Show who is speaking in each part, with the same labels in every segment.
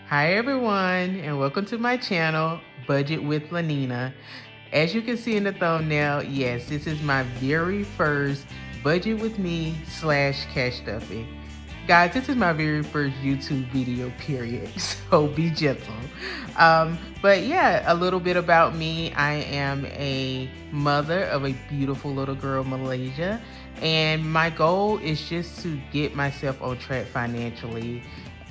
Speaker 1: Hi everyone, and welcome to my channel, Budget with Lonina. As you can see in the thumbnail, yes, this is my very first Budget with Me / cash stuffing. Guys, this is my very first YouTube video, period, so be gentle. But yeah, a little bit about me. I am a mother of a beautiful little girl, Malaysia, and my goal is just to get myself on track financially,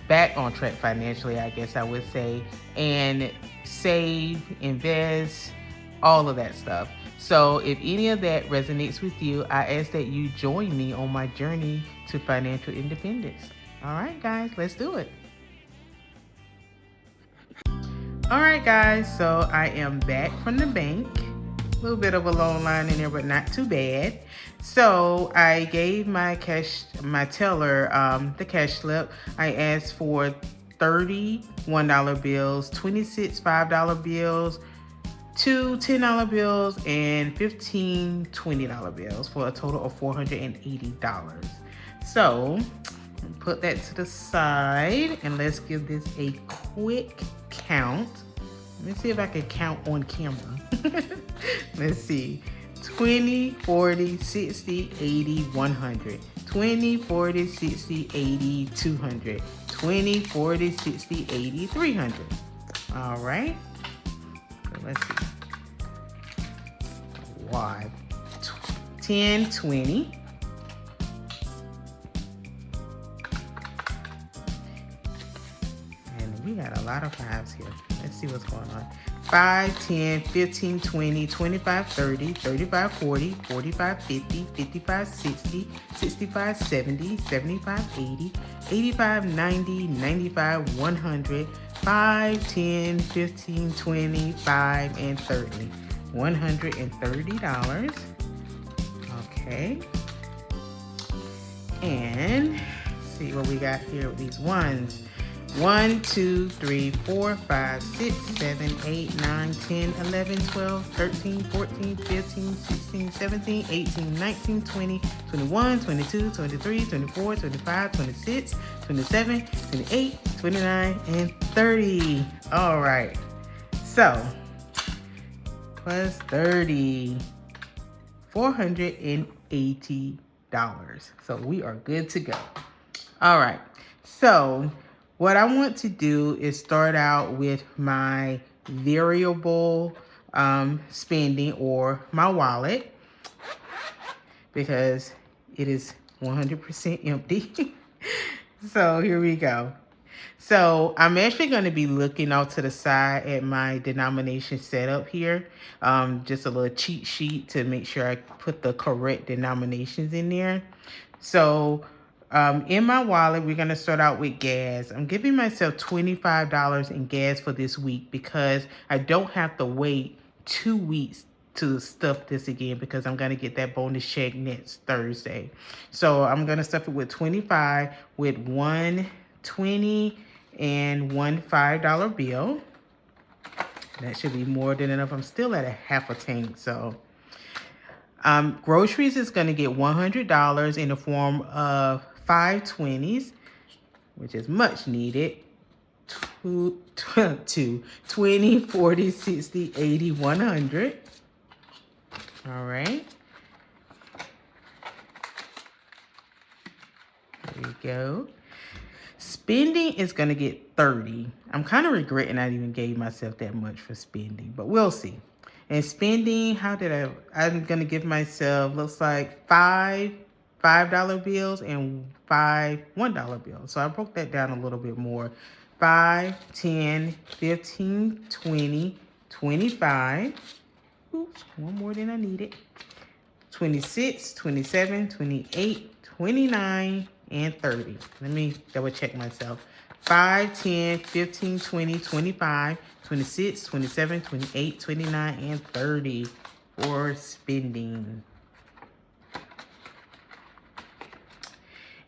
Speaker 1: back on track financially, I guess I would say, and save, invest, all of that stuff. So if any of that resonates with you, I ask that you join me on my journey to financial independence. All right, guys, let's do it. All right, guys, so I am back from the bank. A little bit of a long line in there, but not too bad. So I gave my teller, the cash slip. I asked for 30 $1 bills, 26 $5 bills, 2 $10 bills, and 15 $20 bills for a total of $480. So put that to the side and let's give this a quick count. Let me see if I can count on camera. Let's see. 20, 40, 60, 80, 100. 20, 40, 60, 80, 200. 20, 40, 60, 80, 300. All right. So let's see. Why? 10, 20. And we got a lot of fives here. Let's see what's going on. 5, 10, 15, 20, 25, 30, 35, 40, 45, 50, 55, 60, 65, 70, 75, 80, 85, 90, 95, 100, 5, 10, 15, 20, 5, and 30. $130. Okay. And see what we got here with these ones. 1, 2, 3, 4, 5, 6, 7, 8, 9, 10, 11, 12, 13, 14, 15, 16, 17, 18, 19, 20, 21, 22, 23, 24, 25, 26, 27, 28, 29, and 30. All right. So, plus 30, $480. So we are good to go. All right. So what I want to do is start out with my variable spending, or my wallet, because it is 100% empty. So here we go. So I'm actually going to be looking out to the side at my denomination setup here. Just a little cheat sheet to make sure I put the correct denominations in there. So in my wallet, we're going to start out with gas. I'm giving myself $25 in gas for this week because I don't have to wait 2 weeks to stuff this again, because I'm going to get that bonus check next Thursday. So I'm going to stuff it with 25, with 120 and one $5 bill. That should be more than enough. I'm still at a half a tank. So groceries is going to get $100 in the form of 5 20s, which is much needed. 20, 40, 60, 80, 100. All right. There we go. Spending is going to get 30. I'm kind of regretting I even gave myself that much for spending, but we'll see. And spending, I'm going to give myself, looks like 5 $5 bills and 5 $1 bills. So I broke that down a little bit more. 5, 10, 15, 20, 25. Oops, one more than I needed. 26, 27, 28, 29, and 30. Let me double check myself. 5, 10, 15, 20, 25, 26, 27, 28, 29, and 30 for spending.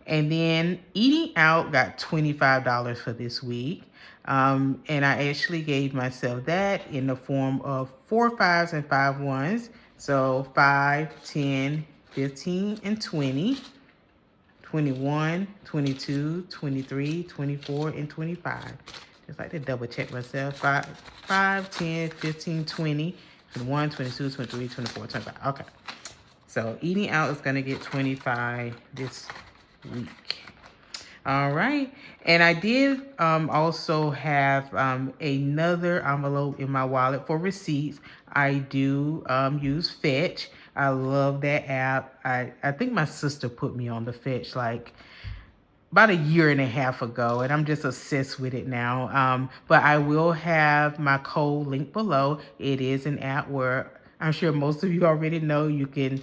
Speaker 1: And then eating out got $25 for this week. And I actually gave myself that in the form of 4 5s and 5 1s. So 5, 10, 15, and 20. 21, 22, 23, 24, and 25. Just like to double check myself. 5, 10, 15, 20, 21, 22, 23, 24, 25. Okay. So eating out is going to get 25 this week. All right. And I did also have another envelope in my wallet for receipts. I do use Fetch. I love that app. I think my sister put me on the Fetch like about a year and a half ago, and I'm just obsessed with it now. But I will have my code linked below. It is an app where I'm sure most of you already know you can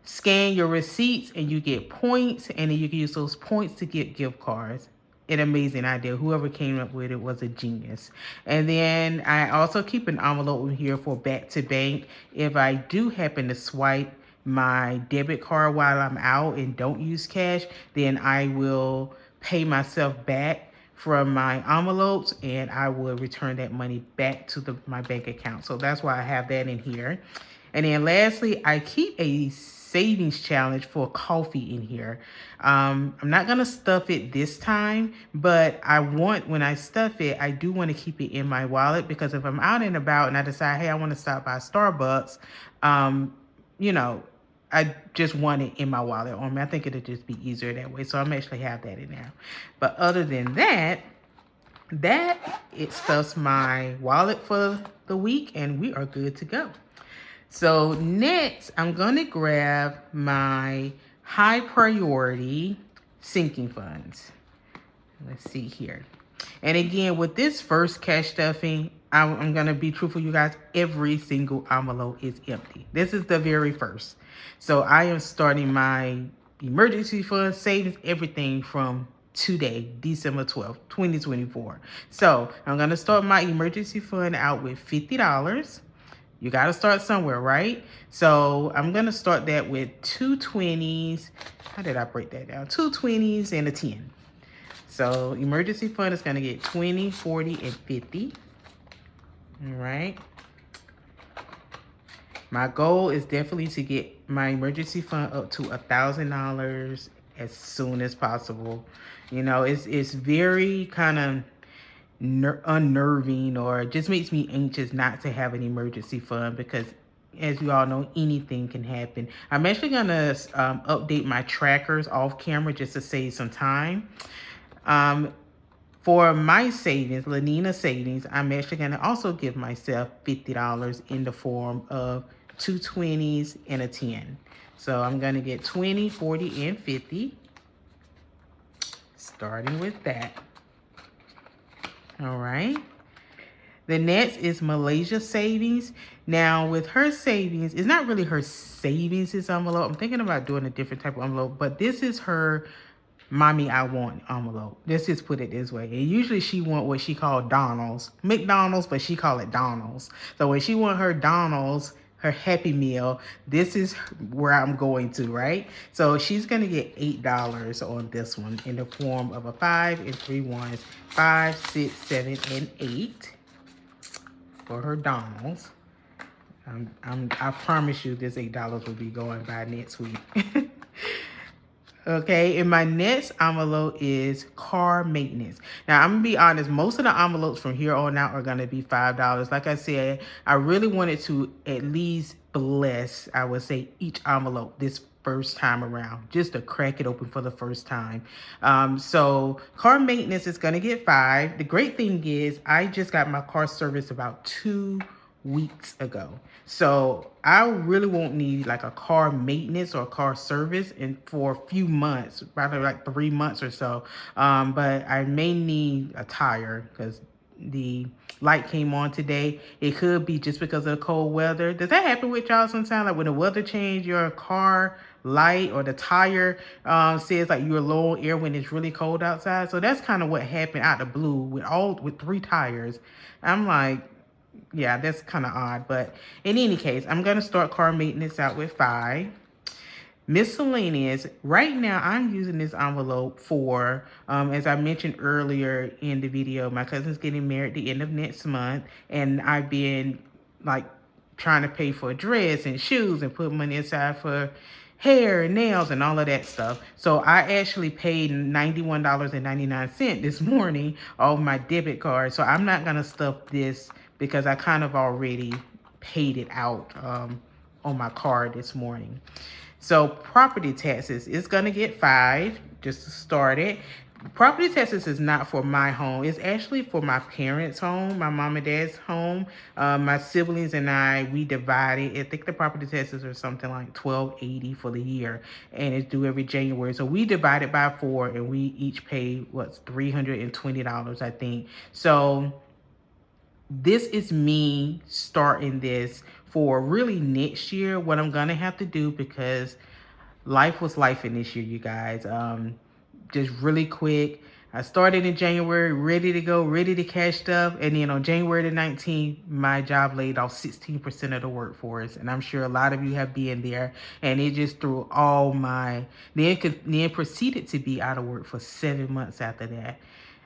Speaker 1: scan your receipts and you get points, and then you can use those points to get gift cards. An amazing idea. Whoever came up with it was a genius. And then I also keep an envelope in here for back to bank. If I do happen to swipe my debit card while I'm out and don't use cash, then I will pay myself back from my envelopes and I will return that money back to my bank account. So that's why I have that in here. And then lastly, I keep a savings challenge for coffee in here. I'm not gonna stuff it this time, but when I stuff it, I do want to keep it in my wallet, because if I'm out and about and I decide, hey, I want to stop by Starbucks, you know, I just want it in my wallet on me. I think it'll just be easier that way. So I'm actually have that in there. But other than that, it stuffs my wallet for the week and we are good to go. So next, I'm going to grab my high priority sinking funds. Let's see here. And again, with this first cash stuffing, I'm going to be truthful, you guys. Every single envelope is empty. This is the very first. So I am starting my emergency fund, savings, everything from today, December 12th, 2024. So I'm going to start my emergency fund out with $50. You got to start somewhere, right? So I'm going to start that with 2 20s. How did I break that down? 2 20s and a 10. So emergency fund is going to get 20, 40, and 50. All right. My goal is definitely to get my emergency fund up to $1,000 as soon as possible. You know, it's very kind of unnerving, or it just makes me anxious not to have an emergency fund, because as you all know, anything can happen. I'm actually gonna update my trackers off camera just to save some time. For my savings, Lonina savings, I'm actually gonna also give myself $50 in the form of 2 20s and a 10. So I'm gonna get 20, 40, and 50, starting with that. All right. The next is Malaysia savings. Now with her savings, it's not really her savings, this envelope. I'm thinking about doing a different type of envelope, but this is her mommy I want envelope. Let's just put it this way. And usually she want what she called Donald's. McDonald's, but she call it Donald's. So when she want her Donald's, her Happy Meal, this is where I'm going to, right? So she's going to get $8 on this one in the form of a 5 and 3 ones, 5, 6, 7, and 8 for her Donald's. I promise you this $8 will be going by next week. Okay, and my next envelope is car maintenance. Now, I'm going to be honest, most of the envelopes from here on out are going to be $5. Like I said, I really wanted to at least bless, I would say, each envelope this first time around, just to crack it open for the first time. So car maintenance is going to get $5. The great thing is I just got my car serviced about 2 weeks ago. So I really won't need like a car maintenance or car service for a few months, probably like 3 months or so. But I may need a tire because the light came on today. It could be just because of the cold weather. Does that happen with y'all sometimes? Like when the weather change, your car light or the tire says like you're low on air when it's really cold outside. So that's kind of what happened out of the blue with 3 tires. I'm like, yeah, that's kind of odd. But in any case, I'm going to start car maintenance out with 5. Miscellaneous, right now I'm using this envelope for, as I mentioned earlier in the video, my cousin's getting married the end of next month. And I've been like trying to pay for a dress and shoes and put money aside for hair and nails and all of that stuff. So I actually paid $91.99 this morning on my debit card. So I'm not gonna stuff this because I kind of already paid it out on my card this morning. So property taxes is gonna get 5 just to start it. Property taxes is not for my home. It's actually for my parents' home, my mom and dad's home. My siblings and I, we divided. I think the property taxes are something like $12.80 for the year, and it's due every January. So we divided by 4, and we each pay what's $320, I think. So this is me starting this for really next year. What I'm gonna have to do, because life was life in this year, you guys. Just really quick. I started in January, ready to go, ready to cash stuff. And then on January the 19th, my job laid off 16% of the workforce. And I'm sure a lot of you have been there. And it just threw all my, then proceeded to be out of work for 7 months after that.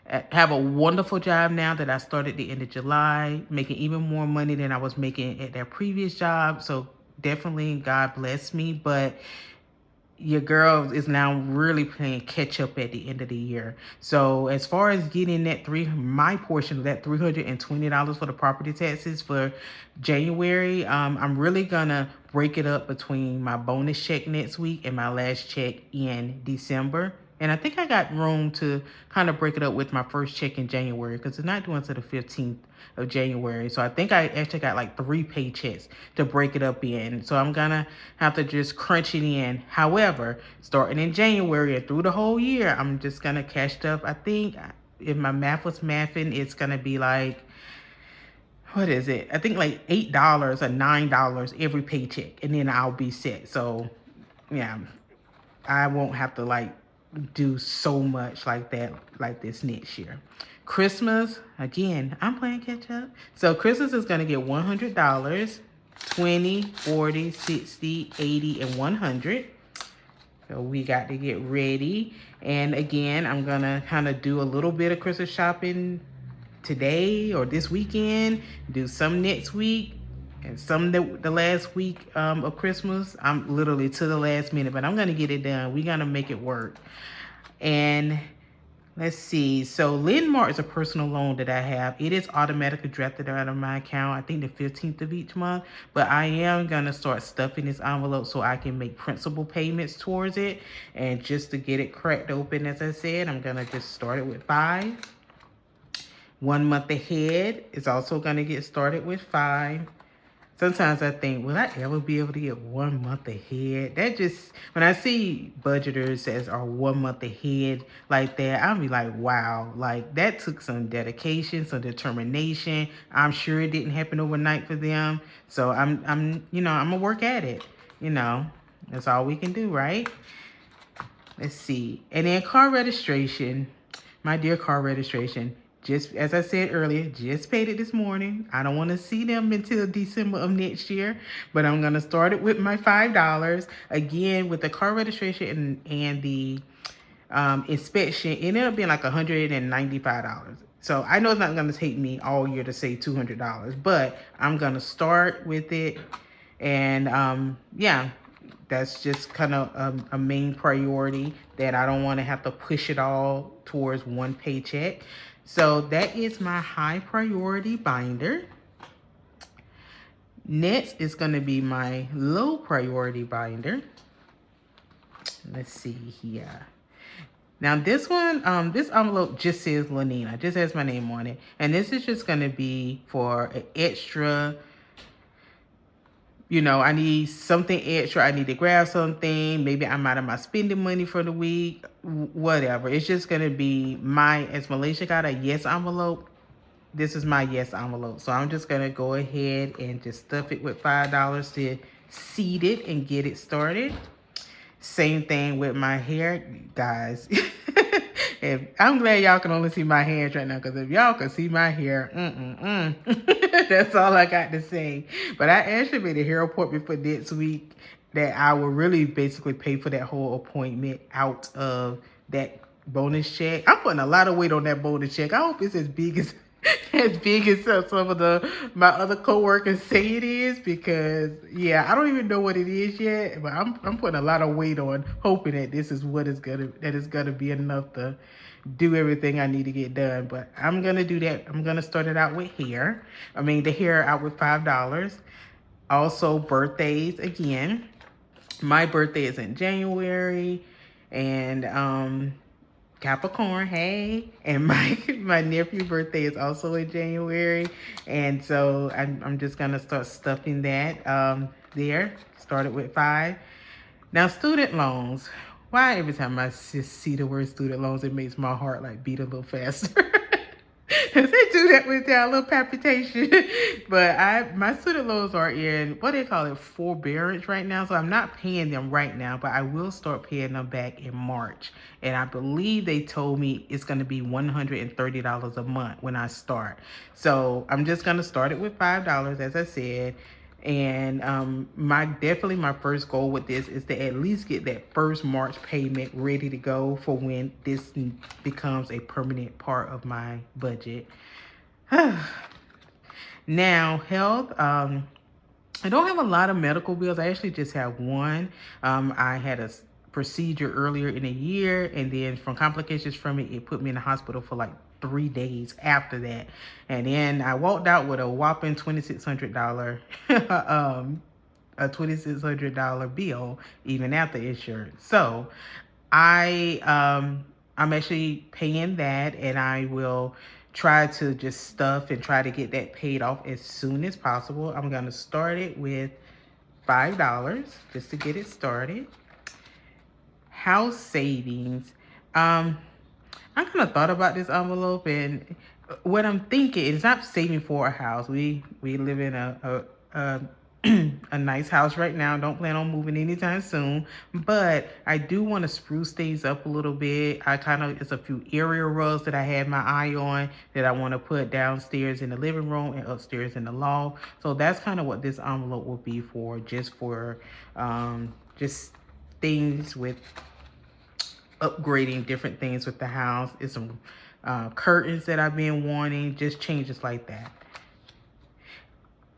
Speaker 1: I have a wonderful job now that I started the end of July, making even more money than I was making at that previous job. So definitely God bless me. But your girl is now really playing catch up at the end of the year. So as far as getting that my portion of that $320 for the property taxes for January, I'm really gonna break it up between my bonus check next week and my last check in December. And I think I got room to kind of break it up with my first check in January, because it's not due until the 15th of January. So I think I actually got like 3 paychecks to break it up in. So I'm gonna have to just crunch it in. However, starting in January and through the whole year, I'm just gonna cash stuff. I think if my math was mathing, it's gonna be like, what is it? I think like $8 or $9 every paycheck, and then I'll be set. So yeah, I won't have to like do so much like that, like this next year. Christmas, again, I'm playing catch up. So Christmas is gonna get $100, 20, 40, 60, 80, and 100. So we got to get ready. And again, I'm gonna kind of do a little bit of Christmas shopping today or this weekend, do some next week, and some the last week of Christmas. I'm literally to the last minute, but I'm gonna get it done. We're gonna make it work. And let's see. So Lendmark is a personal loan that I have. It is automatically drafted out of my account, I think the 15th of each month. But I am gonna start stuffing this envelope so I can make principal payments towards it. And just to get it cracked open, as I said, I'm gonna just start it with 5. 1 month ahead is also gonna get started with 5. Sometimes I think, will I ever be able to get 1 month ahead? That just, when I see budgeters as are 1 month ahead like that, I'll be like, wow, like that took some dedication, some determination. I'm sure it didn't happen overnight for them. So I'm I'm gonna work at it. That's all we can do, right? Let's see. And then car registration, my dear car registration. Just as I said earlier, just paid it this morning. I don't want to see them until December of next year, but I'm going to start it with my $5. Again, with the car registration and the inspection, it ended up being like $195. So I know it's not going to take me all year to save $200, but I'm going to start with it. And yeah, that's just kind of a main priority, that I don't want to have to push it all towards one paycheck. So that is my high priority binder. Next is going to be my low priority binder. Let's see here. Now this one, this envelope just says Lonina, just has my name on it. And this is just going to be for an extra, I need something extra. I need to grab something. Maybe I'm out of my spending money for the week, whatever. It's just going to be as Malaysia got a yes envelope, this is my yes envelope. So I'm just going to go ahead and just stuff it with $5 to seed it and get it started. Same thing with my hair, guys. And I'm glad y'all can only see my hands right now, because if y'all can see my hair, that's all I got to say. But I actually made a hair appointment for next week that I will really basically pay for that whole appointment out of that bonus check. I'm putting a lot of weight on that bonus check. I hope it's as big as as big as some of my other coworkers say it is, because yeah, I don't even know what it is yet, but I'm putting a lot of weight on hoping that this is what is gonna be enough to do everything I need to get done. But I'm gonna do that. I'm gonna start it out with hair. The hair out with $5. Also birthdays again. My birthday is in January, and Capricorn, hey. And my nephew's birthday is also in January. And so I'm just gonna start stuffing that there. Started with 5. Now, student loans. Why every time I see the word student loans, it makes my heart like beat a little faster. They do that with their little palpitation. But my student loans are in, what they call it, forbearance right now. So I'm not paying them right now, but I will start paying them back in March. And I believe they told me it's going to be $130 a month when I start. So I'm just going to start it with $5, as I said. And definitely my first goal with this is to at least get that first March payment ready to go for when this becomes a permanent part of my budget. Now, health. I don't have a lot of medical bills. I actually just have one. I had a procedure earlier in the year, and then from complications from it, it put me in the hospital for like 3 days after that. And then I walked out with a whopping $2,600 a $2,600 bill even after insurance. So I'm actually paying that, and I will try to just stuff and try to get that paid off as soon as possible. I'm going to start it with $5 just to get it started. House savings. I kind of thought about this envelope, and what I'm thinking is not saving for a house. We live in a nice house right now. Don't plan on moving anytime soon, but I do want to spruce things up a little bit. It's a few area rugs that I had my eye on that I want to put downstairs in the living room and upstairs in the loft. So that's kind of what this envelope will be for, just things with upgrading different things with the house. It's some curtains that I've been wanting, just changes like that.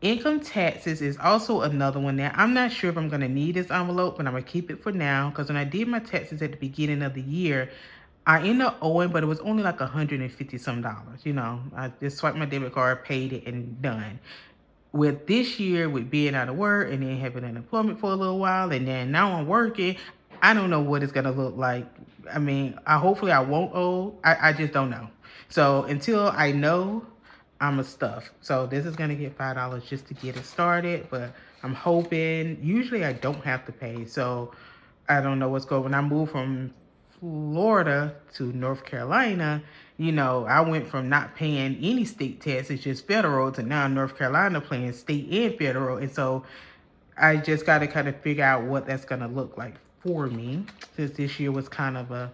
Speaker 1: Income taxes is also another one there. I'm not sure if I'm going to need this envelope, but I'm going to keep it for now, because when I did my taxes at the beginning of the year, I ended up owing, but it was only like $150 some. I just swiped my debit card, paid it, and done. With this year, with being out of work and then having unemployment for a little while, and then now I'm working, I don't know what it's going to look like. Hopefully I won't owe. I just don't know. So until I know, I'm a stuff. So this is going to get $5 just to get it started, but I'm hoping, usually I don't have to pay. So I don't know what's going on. When I moved from Florida to North Carolina, I went from not paying any state taxes, just federal, to now North Carolina paying state and federal. And so I just got to kind of figure out what that's going to look like for me, since this year was kind of a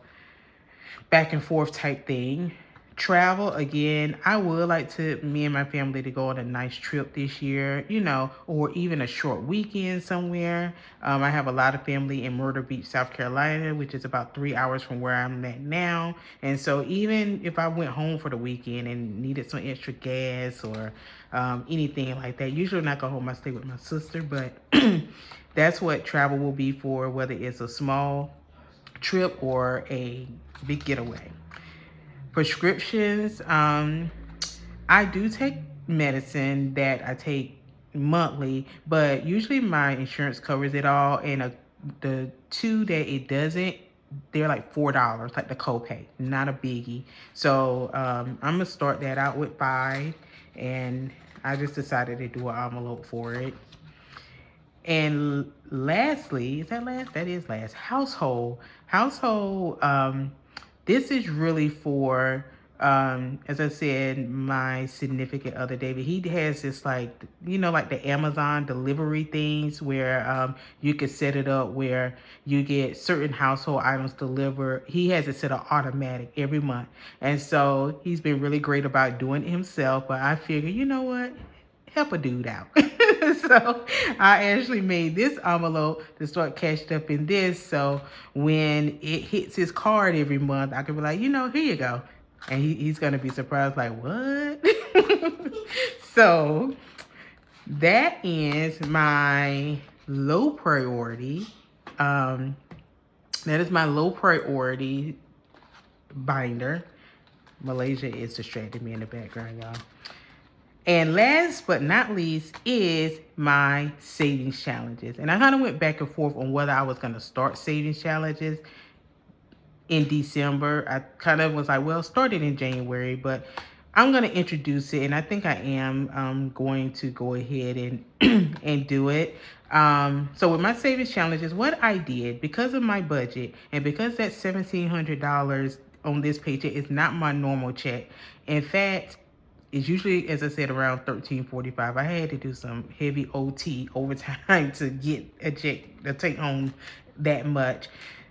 Speaker 1: back and forth type thing. Travel, again, I would like me and my family to go on a nice trip this year, or even a short weekend somewhere. I have a lot of family in Myrtle Beach, South Carolina, which is about 3 hours from where I'm at now. And so even if I went home for the weekend and needed some extra gas or anything like that, usually when I go home, I stay with my sister, but that's what travel will be for, whether it's a small trip or a big getaway. Prescriptions, I do take medicine that I take monthly, but usually my insurance covers it all, and the 2 that it doesn't, they're like $4, like the copay, not a biggie. So I'm gonna start that out with 5, and I just decided to do an envelope for it. And lastly, is that last? That is last. Household. This is really for, as I said, my significant other, David. He has this like the Amazon delivery things where you can set it up where you get certain household items delivered. He has it set up automatic every month. And so he's been really great about doing it himself. But I figure, you know what? Help a dude out. So I actually made this envelope to start cashed up in this. So when it hits his card every month, I can be like, here you go. And he's going to be surprised, like, what? So that is my low priority. That is my low priority binder. Malaysia is distracting me in the background, y'all. And last but not least is my savings challenges. And I kind of went back and forth on whether I was going to start savings challenges in December. I kind of was like, well, started in January, but I'm going to introduce it. And I think I am going to go ahead and, and do it. So with my savings challenges, what I did, because of my budget and because that $1,700 on this paycheck is not my normal check. In fact, it's usually, as I said, around $13.45. I had to do some heavy OT overtime to get a check to take home that much.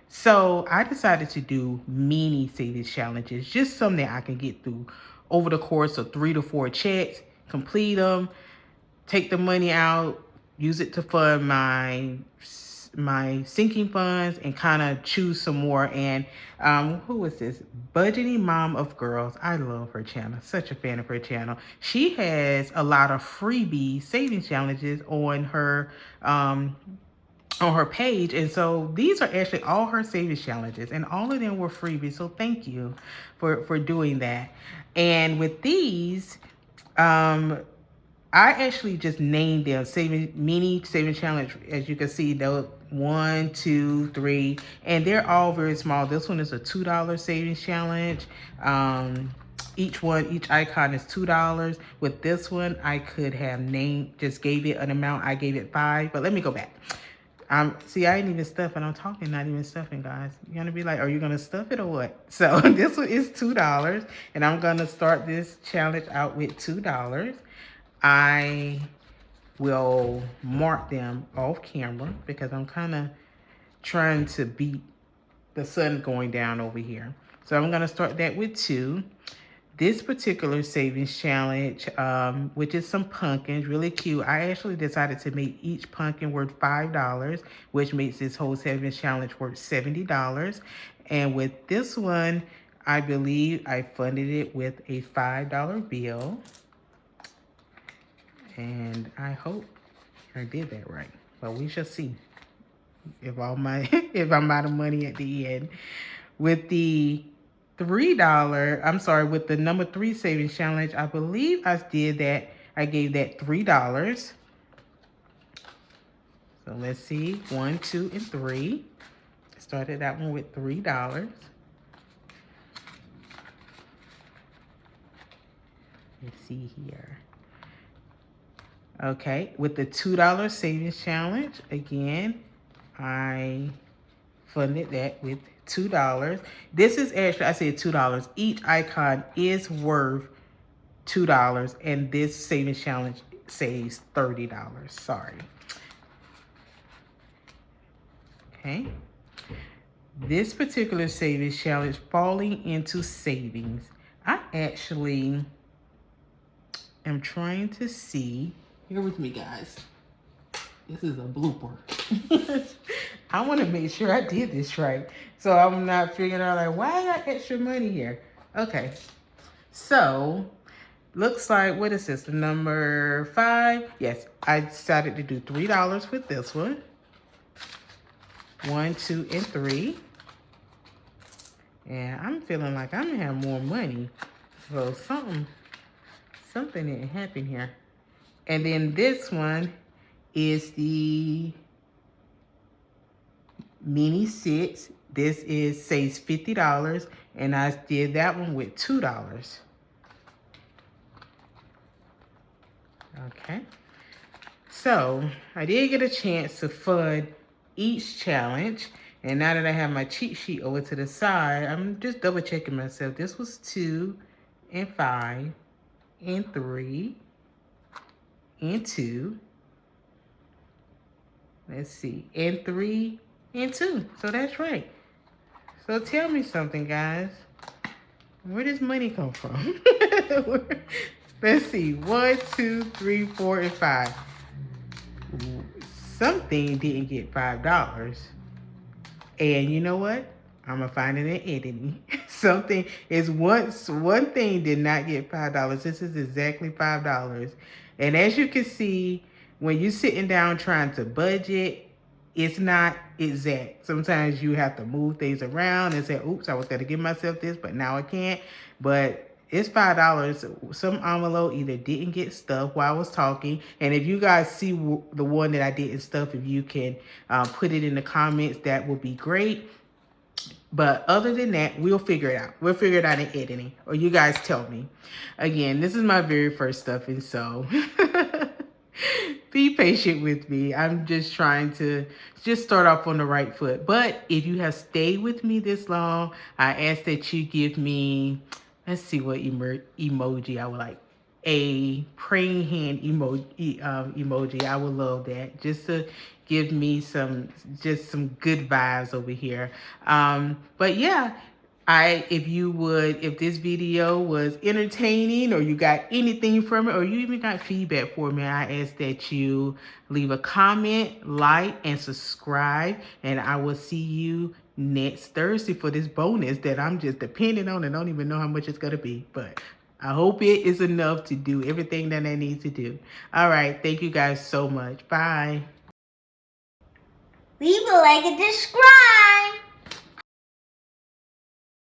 Speaker 1: So I decided to do mini savings challenges, just something I can get through over the course of 3 to 4 checks, complete them, take the money out, use it to fund my sinking funds, and kind of choose some more. And who is this? Budgeting Mom of Girls. I love her channel. Such a fan of her channel. She has a lot of freebie savings challenges on her page. And so these are actually all her savings challenges, and all of them were freebies. So thank you for doing that. And with these, I actually just named them mini saving challenge. As you can see, those 1, 2, 3, and they're all very small. This one is a $2 savings challenge. Each icon is $2. With this one, I could have just gave it an amount. I gave it 5, but let me go back. See, I ain't even stuffing. I'm talking, not even stuffing, guys. You're gonna be like, are you gonna stuff it or what? So this one is $2, and I'm gonna start this challenge out with $2. I will mark them off camera because I'm kind of trying to beat the sun going down over here. So I'm going to start that with 2. This particular savings challenge, which is some pumpkins, really cute. I actually decided to make each pumpkin worth $5, which makes this whole savings challenge worth $70. And with this one, I believe I funded it with a $5 bill. And I hope I did that right. But we shall see if I'm out of money at the end. With the with the number 3 savings challenge, I believe I did that. I gave that $3. So let's see, 1, 2, and 3. Started that one with $3. Let's see here. Okay, with the $2 savings challenge, again, I funded that with $2. This is actually, I said $2. Each icon is worth $2, and this savings challenge saves $30. Sorry. Okay. This particular savings challenge, falling into savings, I actually am trying to see. Here with me, guys. This is a blooper. I want to make sure I did this right, so I'm not figuring out like, why I got extra money here. Okay, so looks like, what is this, the number 5? Yes, I decided to do $3 with this one. 1, 2, and 3. And I'm feeling like I'm gonna have more money, so something didn't happen here. And then this one is the mini 6. This saves $50, and I did that one with $2. Okay. So I did get a chance to fund each challenge, and now that I have my cheat sheet over to the side, I'm just double checking myself. This was 2 and 5 and 3 and 2. Let's see, and 3 and 2. So that's right. So tell me something, guys. Where does money come from? Let's see, 1, 2, 3, 4, and 5. Something didn't get $5. And you know what? I'm gonna find it in editing. something is one thing did not get $5. This is exactly $5. And as you can see, when you're sitting down trying to budget, it's not exact. Sometimes you have to move things around and say, oops, I was going to give myself this, but now I can't. But it's $5. Some envelope either didn't get stuffed while I was talking. And if you guys see the one that I didn't stuff, if you can put it in the comments, that would be great. But other than that, we'll figure it out. We'll figure it out in editing. Or you guys tell me. Again, this is my very first stuffing, so be patient with me. I'm just trying to just start off on the right foot. But if you have stayed with me this long, I ask that you give me, let's see what emoji I would like. A praying hand emoji. I would love that. Just to give me some good vibes over here. But yeah, if this video was entertaining or you got anything from it or you even got feedback for me, I ask that you leave a comment, like, and subscribe. And I will see you next Thursday for this bonus that I'm just depending on and don't even know how much it's going to be. But I hope it is enough to do everything that I need to do. All right. Thank you guys so much. Bye.
Speaker 2: Leave a like and subscribe.